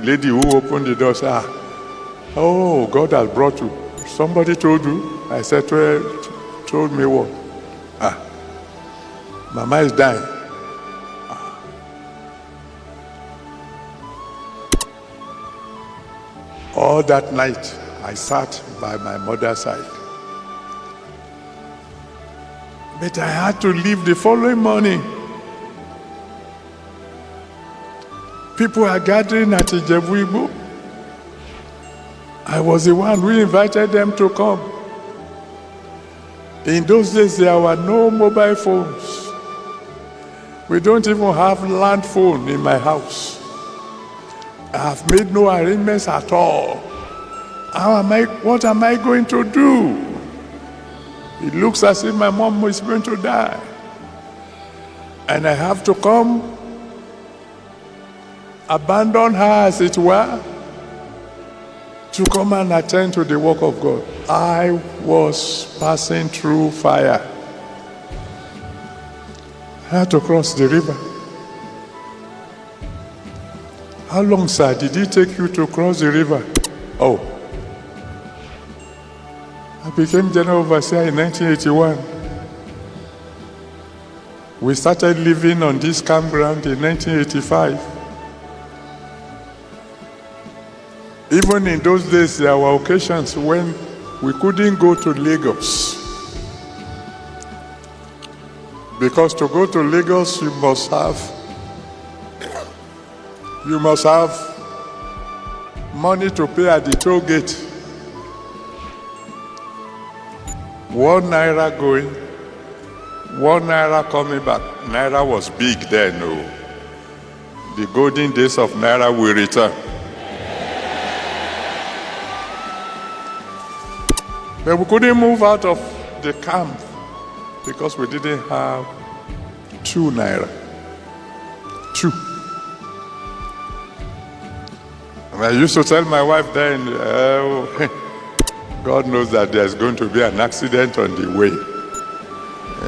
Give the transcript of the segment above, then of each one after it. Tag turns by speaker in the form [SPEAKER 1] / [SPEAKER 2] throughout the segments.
[SPEAKER 1] lady who opened the door said, "Oh, God has brought you. Somebody told you?" I said, "Told me what?" "Mama is dying." All that night, I sat by my mother's side. But I had to leave the following morning. People are gathering at Adeboye. I was the one who invited them to come. In those days, there were no mobile phones. We don't even have land phone in my house. I have made no arrangements at all. What am I going to do? It looks as if my mom is going to die. And I have to come, abandon her as it were, to come and attend to the work of God. I was passing through fire. I had to cross the river. "How long, sir, did it take you to cross the river?" "Oh, I became general overseer in 1981. We started living on this campground in 1985. Even in those days, there were occasions when we couldn't go to Lagos. Because to go to Lagos, you must have money to pay at the toll gate. 1 naira going, 1 naira coming back. Naira was big then, no. The golden days of naira will return. But we couldn't move out of the camp because we didn't have 2 naira. 2. And I used to tell my wife then, God knows that there's going to be an accident on the way.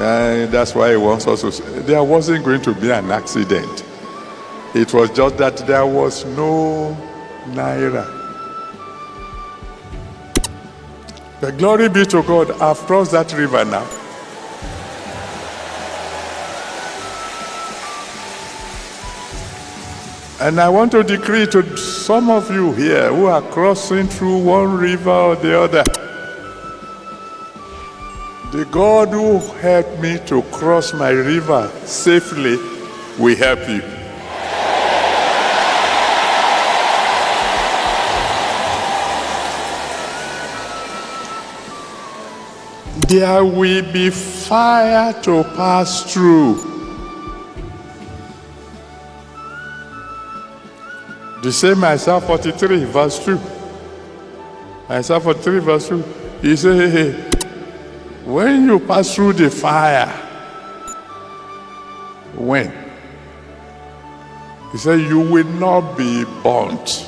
[SPEAKER 1] And that's why he wants us to say, there wasn't going to be an accident. It was just that there was no naira. But glory be to God, I've crossed that river now. And I want to decree to some of you here who are crossing through one river or the other, the God who helped me to cross my river safely will help you. There will be fire to pass through. The same Isaiah 43 verse 2. Isaiah 43 verse 2. He said, hey, when you pass through the fire, when? He said, you will not be burnt.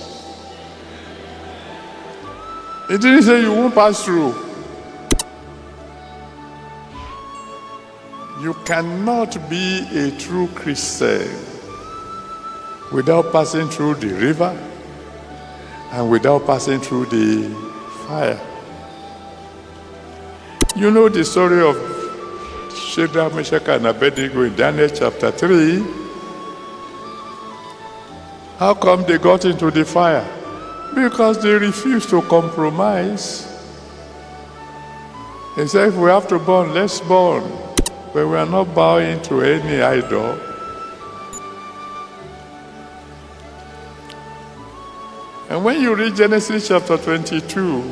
[SPEAKER 1] He didn't say you won't pass through. You cannot be a true Christian without passing through the river and without passing through the fire. You know the story of Shadrach, Meshach, and Abednego in Daniel chapter 3. How come they got into the fire? Because they refused to compromise. They said, if we have to burn, let's burn. But we are not bowing to any idol. And when you read Genesis chapter 22,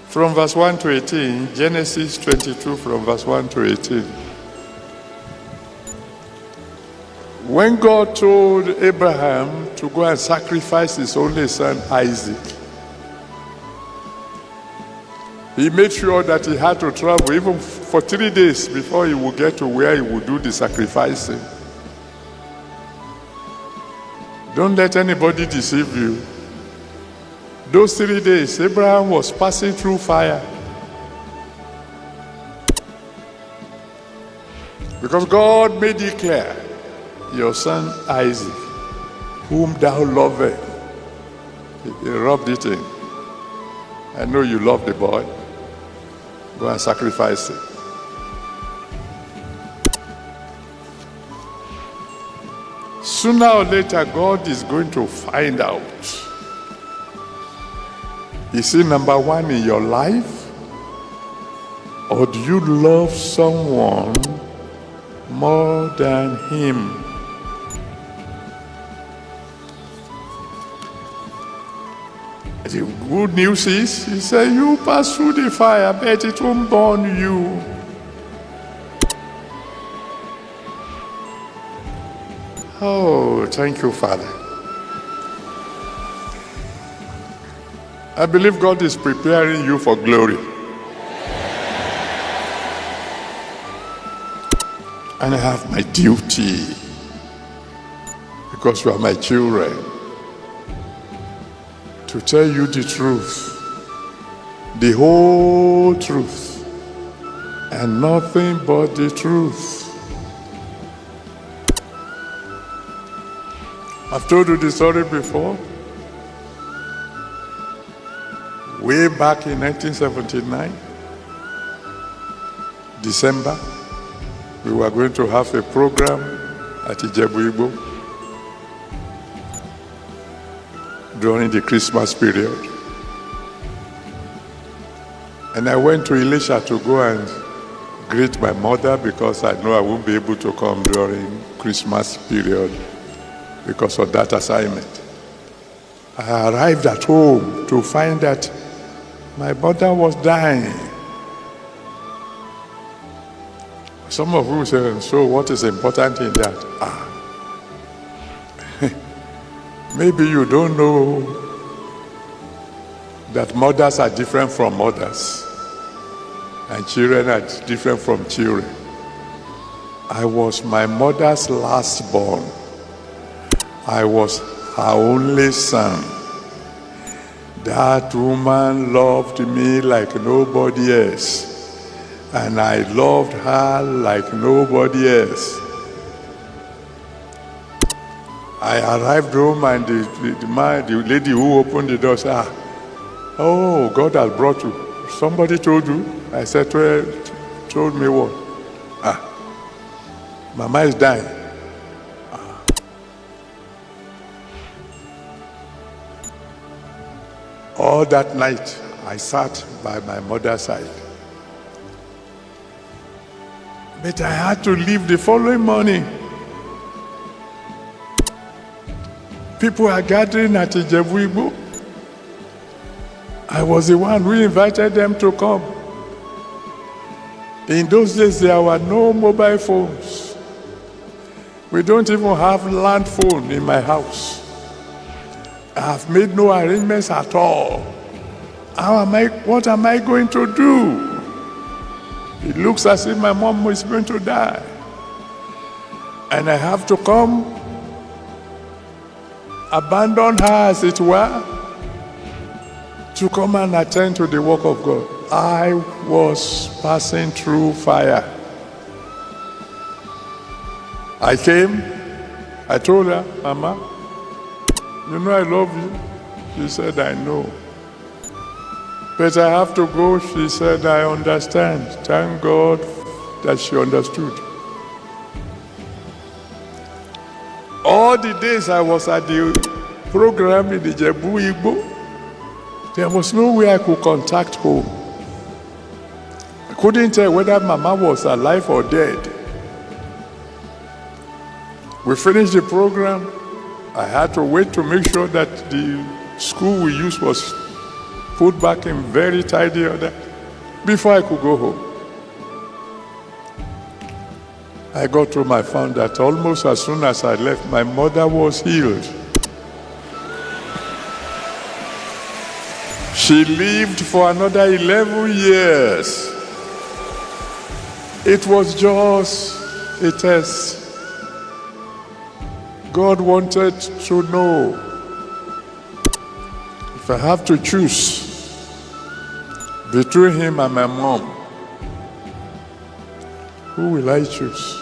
[SPEAKER 1] from verse 1 to 18, Genesis 22 from verse 1 to 18. When God told Abraham to go and sacrifice his only son Isaac, he made sure that he had to travel even for 3 days before he would get to where he would do the sacrificing. Don't let anybody deceive you. Those 3 days, Abraham was passing through fire. Because God made it clear, your son Isaac whom thou lovest. He rubbed it in. I know you love the boy. Go and sacrifice it. Sooner or later, God is going to find out. Is he number one in your life? Or do you love someone more than him? The good news is, he said, you pass through the fire, but it won't burn you. Oh, thank you, Father. I believe God is preparing you for glory. And I have my duty, because you are my children, to tell you the truth, the whole truth, and nothing but the truth. I've told you the story before. Way back in 1979, December, we were going to have a program at Adeboye during the Christmas period. And I went to Elisha to go and greet my mother, because I know I won't be able to come during Christmas period because of that assignment. I arrived at home to find that my mother was dying. Some of you say, so what is important in that? Maybe you don't know that mothers are different from mothers, and children are different from children. I was my mother's last born. I was her only son. That woman loved me like nobody else, and I loved her like nobody else. I arrived home, and the lady who opened the door said, oh, God has brought you. Somebody told you? I said, told me what? Mama is dying. All that night, I sat by my mother's side. But I had to leave the following morning. People are gathering at Adeboye. I was the one who invited them to come. In those days, there were no mobile phones. We don't even have land phone in my house. I have made no arrangements at all. What am I going to do? It looks as if my mom is going to die. And I have to come, abandon her, as it were, to come and attend to the work of God. I was passing through fire. I came, I told her, Mama, you know I love you. She said, I know. But I have to go. She said, I understand. Thank God that she understood. All the days I was at the program in the Adeboye, there was no way I could contact home. I couldn't tell whether Mama was alive or dead. We finished the program. I had to wait to make sure that the school we used was put back in very tidy order before I could go home. I got home, I found that almost as soon as I left, my mother was healed. She lived for another 11 years. It was just a test. God wanted to know, if I have to choose between him and my mom, who will I choose?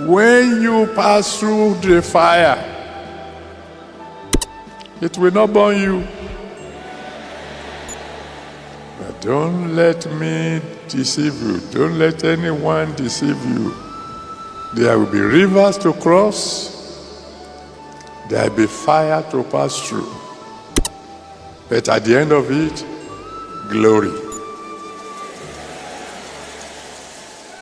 [SPEAKER 1] When you pass through the fire, it will not burn you. But don't let me deceive you. Don't let anyone deceive you. There will be rivers to cross. There will be fire to pass through. But at the end of it, glory.